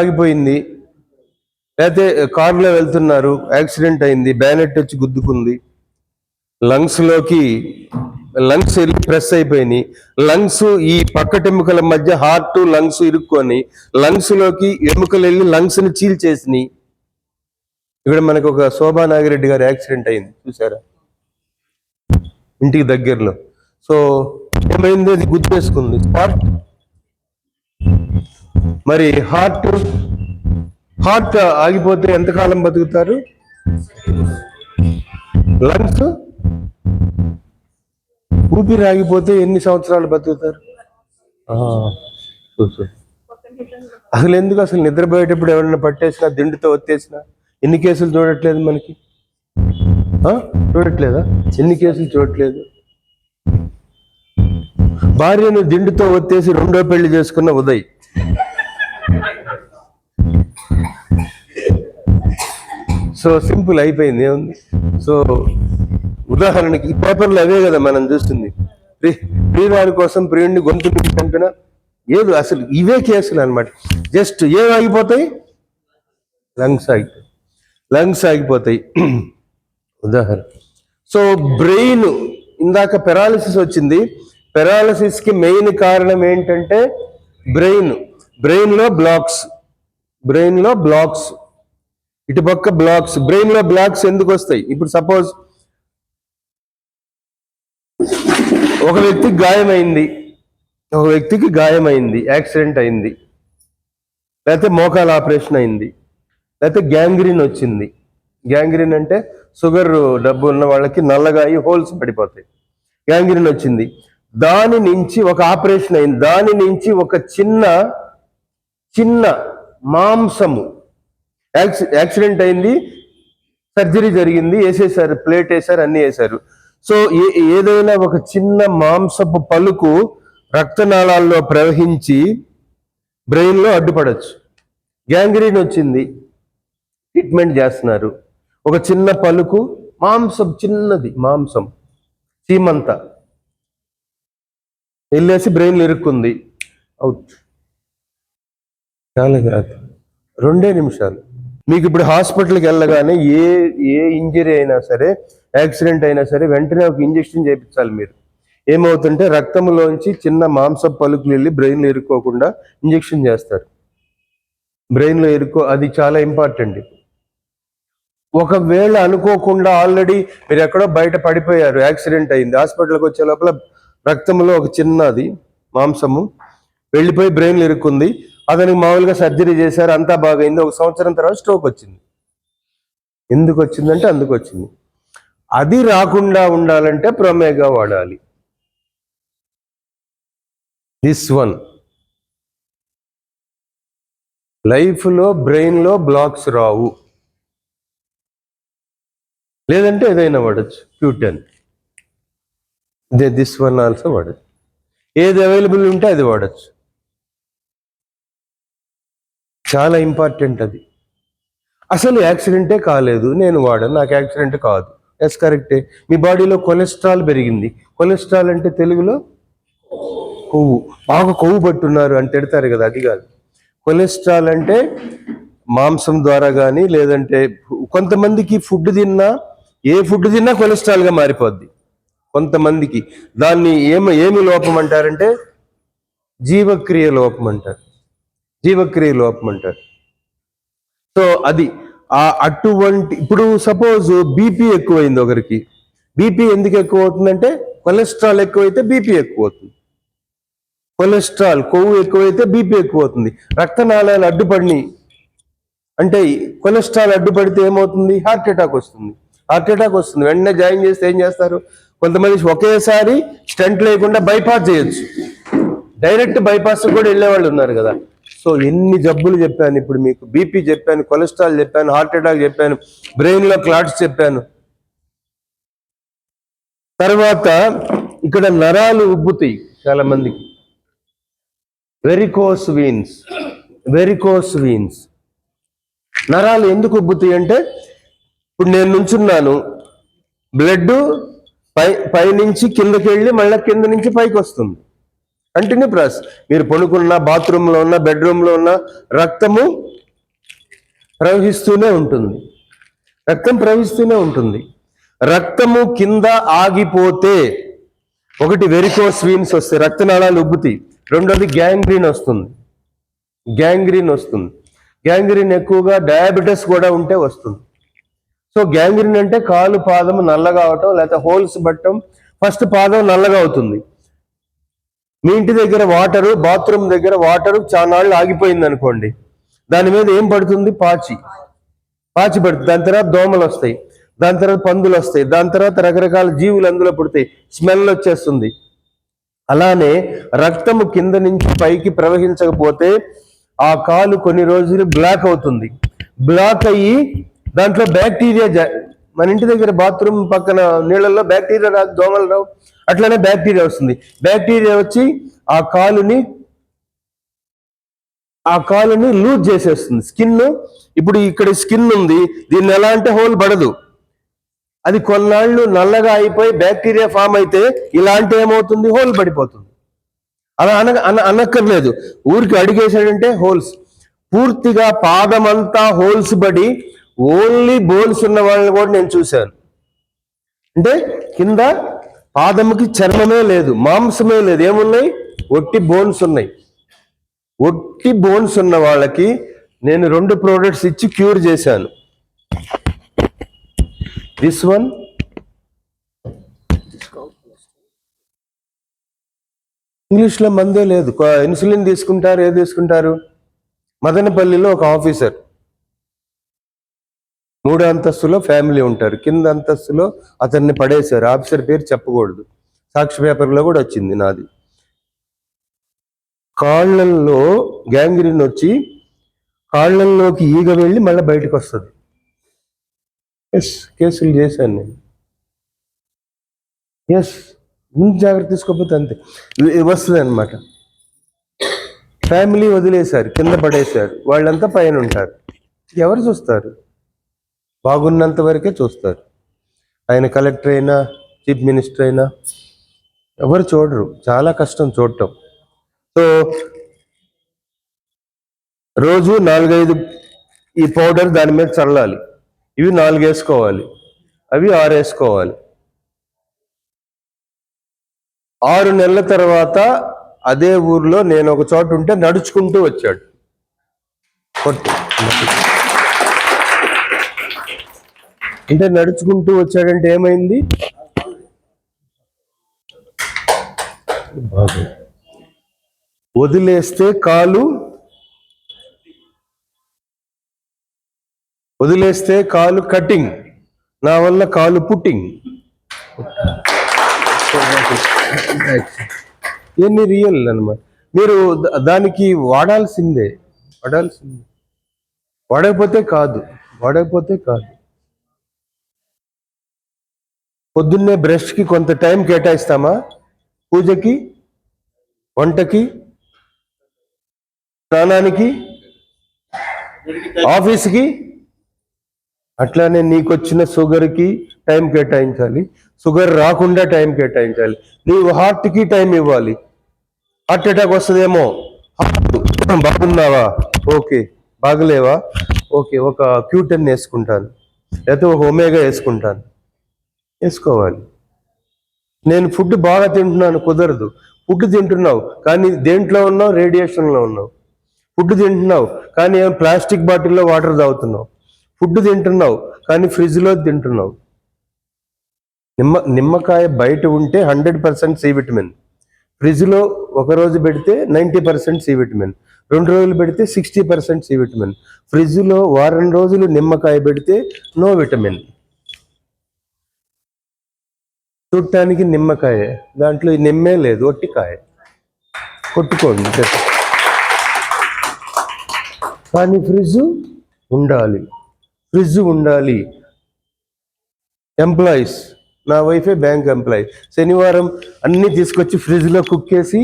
ఆగిపోయింది, లేకపోతే కారులో వెళ్తున్నారు, యాక్సిడెంట్ అయింది, బ్యానెట్ వచ్చి గుద్దుకుంది, లంగ్స్ వెళ్ళి ప్రెస్ అయిపోయినాయి, లంగ్స్ ఈ పక్కటెముకల మధ్య హార్ట్ లంగ్స్ ఇరుక్కొని లంగ్స్ లోకి ఎముకలు వెళ్ళి లంగ్స్ ని చీల్చేసినాయి. ఇక్కడ మనకు ఒక శోభా నాగిరెడ్డి గారి యాక్సిడెంట్ అయింది, చూసారా, ఇంటికి దగ్గరలో. సో ఏమైంది, అది గుర్తువేసుకుంది హార్ట్. మరి హార్ట్ ఆగిపోతే ఎంతకాలం బతుకుతారు? లంగ్స్ ఊపిరి ఆగిపోతే ఎన్ని సంవత్సరాలు బతుకుతారు? అసలు ఎందుకు, అసలు నిద్రపోయేటప్పుడు ఎవరైనా పట్టేసినా, దిండుతో ఒత్తేసినా ఎన్ని కేసులు చూడట్లేదు మనకి? చూడట్లేదా? ఎన్ని కేసులు చూడట్లేదు? భార్యను దిండుతో ఒత్తేసి రెండో పెళ్లి చేసుకున్న ఉదయ్. సో సింపుల్ అయిపోయింది, ఏముంది? సో ఉదాహరణకి పేపర్లు అవే కదా మనం చూస్తుంది, ప్రియురాలి కోసం ప్రియుడిని గొంతు నుంచి పంపిన ఏదో, అసలు ఇవే కేసులు అనమాట. జస్ట్ ఏం ఆగిపోతాయి? లంగ్స్ ఆగిపోతాయి. ఉదాహరణ. సో బ్రెయిన్, ఇందాక పెరాలిసిస్ వచ్చింది, పెరాలిసిస్ కి మెయిన్ కారణం ఏంటంటే బ్రెయిన్ లో బ్లాక్స్, ఇటు పక్క బ్లాక్స్. బ్రెయిన్ లో బ్లాక్స్ ఎందుకు వస్తాయి? ఇప్పుడు సపోజ్ ఒక వ్యక్తికి గాయమైంది, యాక్సిడెంట్ అయింది, లేకపోతే మోకాల ఆపరేషన్ అయింది, లేకపోతే గ్యాంగ్రీన్ వచ్చింది. గ్యాంగ్రీన్ అంటే షుగర్ డబ్బు ఉన్న వాళ్ళకి నల్లగా అయ్యి హోల్స్ పడిపోతాయి. గ్యాంగ్రీన్ వచ్చింది, దాని నుంచి ఒక ఆపరేషన్ అయింది, దాని నుంచి ఒక చిన్న మాంసము, యాక్సిడెంట్ అయింది, సర్జరీ జరిగింది, వేసేసారు, ప్లేట్ వేసారు, అన్ని వేశారు. సో ఏదైనా ఒక చిన్న మాంసపు పలుకు రక్తనాళాల్లో ప్రవహించి బ్రెయిన్ లో అడ్డుపడచ్చు. గ్యాంగ్రీన్ వచ్చింది, ట్రీట్మెంట్ చేస్తున్నారు, ఒక చిన్న పలుకు, చిన్నది మాంసం చీమంతా వెళ్ళేసి బ్రెయిన్ ఇరుక్కుంది, అవుట్. చాలా 2 నిమిషాలు. మీకు ఇప్పుడు హాస్పిటల్కి వెళ్ళగానే ఏ ఇంజరీ అయినా సరే, యాక్సిడెంట్ అయినా సరే, వెంటనే ఒక ఇంజెక్షన్ చేయించాలి. మీరు ఏమవుతుంటే రక్తంలోంచి చిన్న మాంసపు పలుకులు వెళ్ళి బ్రెయిన్లో ఇరుక్కోకుండా ఇంజెక్షన్ చేస్తారు. బ్రెయిన్లో అది చాలా ఇంపార్టెంట్. ఒకవేళ అనుకోకుండా ఆల్రెడీ మీరు ఎక్కడో బయట పడిపోయారు, యాక్సిడెంట్ అయింది, హాస్పిటల్కి వచ్చే లోపల రక్తంలో ఒక చిన్నది మాంసము వెళ్ళిపోయి బ్రెయిన్లో ఇరుక్కుంది, అతనికి మామూలుగా సర్జరీ చేశారు, అంతా బాగైంది. 1 సంవత్సరం తర్వాత స్ట్రోక్ వచ్చింది. ఎందుకు వచ్చిందంటే అందుకు వచ్చింది. అది రాకుండా ఉండాలంటే ప్రొమేగా వాడాలి. దిస్ వన్ లైఫ్లో బ్రెయిన్లో బ్లాక్స్ రావు, లేదంటే ఏదైనా వాడచ్చు. Q10, దిస్ వన్ ఆల్సో వాడచ్చు. ఏది అవైలబుల్ ఉంటే అది వాడచ్చు. చాలా ఇంపార్టెంట్ అది. అసలు యాక్సిడెంటే కాలేదు, నేను వాడను, నాకు యాక్సిడెంట్ కాదు. ఎస్, కరెక్టే. మీ బాడీలో కొలెస్ట్రాల్ పెరిగింది. కొలెస్ట్రాల్ అంటే తెలుగులో కొవ్వు. బాగా కొవ్వు పట్టున్నారు అని తిడతారు కదా, అది కాదు. కొలెస్ట్రాల్ అంటే మాంసం ద్వారా కానీ, లేదంటే కొంతమందికి ఏ ఫుడ్ తిన్నా కొలెస్ట్రాల్గా మారిపోద్ది కొంతమందికి. దాన్ని ఏమి లోపం అంటారంటే జీవక్రియ లోపం అంటారు. సో అది అటువంటి. ఇప్పుడు సపోజ్ బీపీ ఎక్కువైంది ఒకరికి. బీపీ ఎందుకు ఎక్కువ అవుతుందంటే కొలెస్ట్రాల్ ఎక్కువైతే బీపీ ఎక్కువ అవుతుంది. కొలెస్ట్రాల్ కొవ్వు ఎక్కువైతే బీపీ ఎక్కువ అవుతుంది. రక్తనాళాలు అడ్డుపడినాయి అంటే, కొలెస్ట్రాల్ అడ్డుపడితే ఏమవుతుంది? హార్ట్ అటాక్ వస్తుంది. వెంటనే జాయిన్ చేస్తే ఏం చేస్తారు? కొంతమంది ఒకేసారి స్టంట్ లేకుండా బైపాస్ చేయొచ్చు, డైరెక్ట్ బైపాస్ కూడా వెళ్ళేవాళ్ళు ఉన్నారు కదా. సో ఎన్ని జబ్బులు చెప్పాను ఇప్పుడు మీకు. బీపీ చెప్పాను, కొలెస్ట్రాల్ చెప్పాను, హార్ట్ అటాక్ చెప్పాను, బ్రెయిన్ లో క్లాట్స్ చెప్పాను. తర్వాత ఇక్కడ నరాలు ఉబ్బుతాయి చాలా మందికి. Varicose veins. నరాలు ఎందుకు ఉబ్బుతాయి అంటే, ఇప్పుడు నేను నుంచున్నాను, బ్లడ్ పైనుంచి కిందకి వెళ్ళి మళ్ళీ కింద నుంచి పైకి వస్తుంది. Continue process. మీరు పడుకున్న, బాత్రూంలో ఉన్న, బెడ్రూమ్లో ఉన్న రక్తము ప్రవహిస్తూనే ఉంటుంది. రక్తం ప్రవహిస్తూనే ఉంటుంది. రక్తము కింద ఆగిపోతే ఒకటి వెరికోస్ వీన్స్ వస్తాయి, రక్తనాళాలు ఉబ్బుతాయి. రెండోది గ్యాంగ్రీన్ వస్తుంది. గ్యాంగ్రీన్ ఎక్కువగా డయాబెటిస్ కూడా ఉంటే వస్తుంది. సో గ్యాంగ్రీన్ అంటే కాలు పాదం నల్లగా అవటం, లేకపోతే హోల్స్ పట్టడం. ఫస్ట్ పాదం నల్లగా అవుతుంది. మీ ఇంటి దగ్గర వాటరు, బాత్రూమ్ దగ్గర వాటరు చాలాళ్ళు ఆగిపోయింది అనుకోండి, దాని మీద ఏం పడుతుంది? పాచి పడుతుంది. దాని తర్వాత దోమలు వస్తాయి, దాని తర్వాత పందులు వస్తాయి, దాని తర్వాత రకరకాల జీవులు అందులో పుడతాయి, స్మెల్ వచ్చేస్తుంది. అలానే రక్తము కింద నుంచి పైకి ప్రవహించకపోతే ఆ కాలు కొన్ని రోజులు బ్లాక్ అవుతుంది. బ్లాక్ అయ్యి దాంట్లో బ్యాక్టీరియా, మన ఇంటి దగ్గర బాత్రూమ్ పక్కన నీళ్ళల్లో బ్యాక్టీరియా రాదు, దోమలు రావు, అట్లానే బ్యాక్టీరియా వస్తుంది. బ్యాక్టీరియా వచ్చి ఆ కాలుని లూజ్ చేసేస్తుంది. స్కిన్, ఇప్పుడు ఇక్కడ స్కిన్ ఉంది, దీన్ని ఎలా అంటే హోల్ పడదు. అది కొన్నాళ్ళు నల్లగా అయిపోయి బ్యాక్టీరియా ఫామ్ అయితే ఇలాంటి ఏమవుతుంది? హోల్ పడిపోతుంది. అలా అనక్కర్లేదు, ఊరికి అడిగేసాడంటే హోల్స్. పూర్తిగా పాదమంతా హోల్స్ పడి ఓన్లీ బోన్స్ ఉన్న వాళ్ళని కూడా నేను చూశాను. అంటే కింద పాదముకి చర్మమే లేదు, మాంసమే లేదు, ఏమున్నాయి? ఒట్టి బోన్స్ ఉన్నాయి. ఒట్టి బోన్స్ ఉన్న వాళ్ళకి నేను 2 ప్రోడక్ట్స్ ఇచ్చి క్యూర్ చేశాను. దిస్ వన్, ఇంగ్లీష్లో మందే లేదు, ఇన్సులిన్ తీసుకుంటారు. ఏది తీసుకుంటారు? మదనపల్లిలో ఒక ఆఫీసర్, 3వ అంతస్తులో ఫ్యామిలీ ఉంటారు, కింద అంతస్తులో అతన్ని పడేశారు. ఆఫీసర్ పేరు చెప్పకూడదు, సాక్షి పేపర్లో కూడా వచ్చింది నాది. కాళ్ళల్లో గ్యాంగ్రీన్ వచ్చి కాళ్ళల్లోకి ఈగ వెళ్ళి మళ్ళీ బయటకు వస్తుంది. కేసులు చేశాను నేను. ముందు జాగ్రత్త తీసుకోకపోతే అంతే వస్తుంది అనమాట. ఫ్యామిలీ వదిలేశారు, కింద పడేశారు, వాళ్ళంతా పైన ఉంటారు. ఎవరు చూస్తారు? బాగున్నంత వరకే చూస్తారు. ఆయన కలెక్టర్ అయినా, చీఫ్ మినిస్టర్ అయినా ఎవరు చూడరు. చాలా కష్టం చూడటం. సో రోజు 4-5 ఈ పౌడర్ దాని మీద చల్లాలి. ఇవి 4 వేసుకోవాలి, అవి 6 వేసుకోవాలి. 6 నెలల తర్వాత అదే ఊర్లో నేను ఒక చోట ఉంటే నడుచుకుంటూ వచ్చాడు. అంటే నడుచుకుంటూ వచ్చాడంటే ఏమైంది? వదిలేస్తే కాలు కటింగ్, నా వల్ల కాలు పుట్టింగ్. ఇవన్నీ రియల్ అన్నమాట. మీరు దానికి వాడాల్సిందే. వాడకపోతే కాదు. పొద్దున్నే బ్రష్కి కొంత టైం కేటాయిస్తామా? పూజకి, వంటకి, స్నానానికి, ఆఫీస్కి. అట్లానే నీకొచ్చిన షుగర్కి టైం కేటాయించాలి, షుగర్ రాకుండా టైం కేటాయించాలి. నీవు హార్ట్కి టైం ఇవ్వాలి. హార్ట్ అటాక్ వస్తుందేమో, బాగున్నావా? ఓకే. బాగలేవా? ఓకే, ఒక Q10 వేసుకుంటాను, లేకపోతే ఒక ఒమేగా వేసుకోవాలి. నేను ఫుడ్ బాగా తింటున్నాను, కుదరదు. ఫుడ్ తింటున్నావు కానీ దేంట్లో ఉన్నావు? రేడియేషన్లో ఉన్నావు. ఫుడ్ తింటున్నావు కానీ ప్లాస్టిక్ బాటిల్లో వాటర్ తాగుతున్నావు. ఫుడ్ తింటున్నావు కానీ ఫ్రిడ్జ్లో తింటున్నావు. నిమ్మకాయ బయట ఉంటే 100% సి విటమిన్, ఫ్రిడ్జ్లో 1 రోజు పెడితే 90% సి విటమిన్, 2 రోజులు పెడితే 60% సి విటమిన్. ఫ్రిడ్జ్లో వారం రోజులు నిమ్మకాయ పెడితే నో విటమిన్. చూడటానికి నిమ్మకాయ, దాంట్లో నిమ్మే లేదు, ఒట్టికాయ. కొట్టుకోండి. కానీ ఫ్రిడ్జ్ ఉండాలి. ఎంప్లాయీస్, నా వైఫే బ్యాంక్ ఎంప్లాయీ, శనివారం అన్నీ తీసుకొచ్చి ఫ్రిడ్జ్లో కుక్ చేసి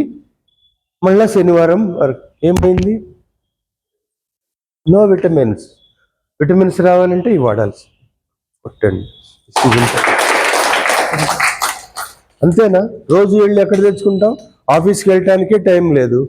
మళ్ళా శనివారం వరకు ఏమైంది? No vitamins. విటమిన్స్ రావాలంటే ఇవి వాడాల్సి. కొట్టండి. అంతేనా? రోజు వెళ్ళి ఎక్కడ తెచ్చుకుంటాం? ఆఫీస్కి వెళ్ళటానికే టైం లేదు.